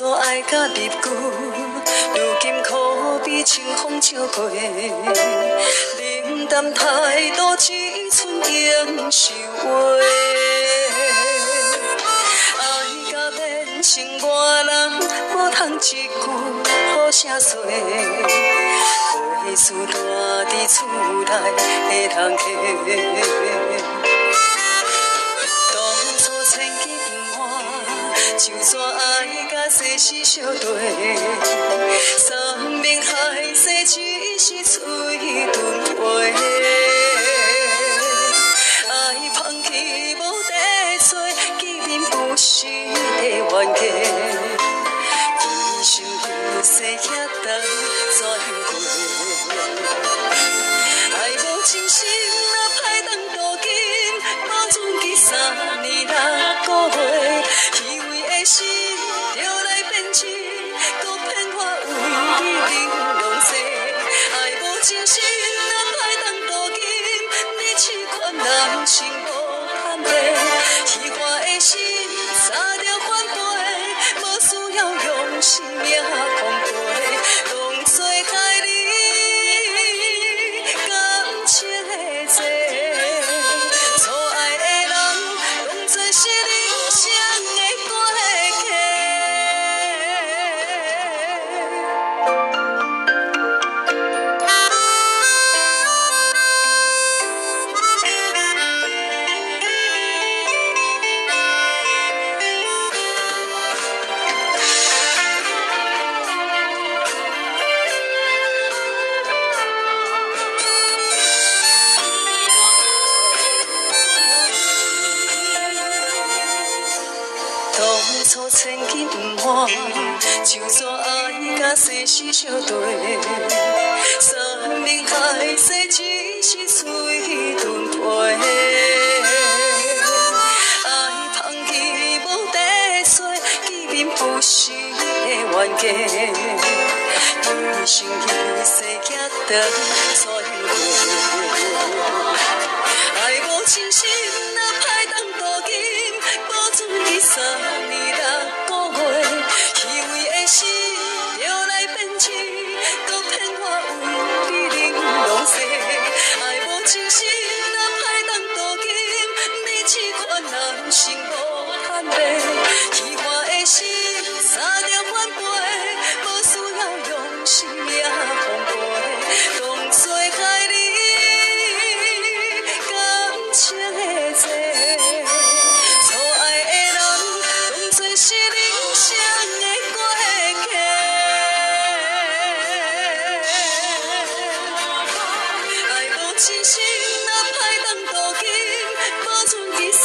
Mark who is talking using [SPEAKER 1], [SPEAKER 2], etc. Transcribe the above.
[SPEAKER 1] 错爱甲入骨，如今可比清风笑过。冷淡态度，只剩应收话。爱甲变成外人，无通一句好声说。岁事大伫厝内会通下。当初千金不换，就算爱甲世事相对，山盟海誓只是嘴遁话。爱放弃无地找，既然不是的冤家，一生一世遐等怎样过？爱无真心，哪歹当镀金？无存记3年6个月，虚伪的心就来变真，搁骗我为你玲珑色。爱无真心，哪歹当镀金？你试看人生无坦白，虚华的心三条反背，无需要用生命空陪，当作害你。情的债，错爱的人，当作是人生的过客。当初千金不换，就算爱甲世事相对，山盟海誓只是嘴遁话。爱放弃无地找，既然不是的冤家，一生一世行长怎样过？爱无真心，哪歹当镀金？无存记3年6个月，虚伪的心就来变真，搁骗我为你玲珑色。爱无真心，哪歹当镀金？你试看人生无坦白，虚华的心三条反背，无需要用生命奉陪，当作害你感情的债。错爱的人，当作是人生的过客。爱无真心，哪歹当镀金？无存记3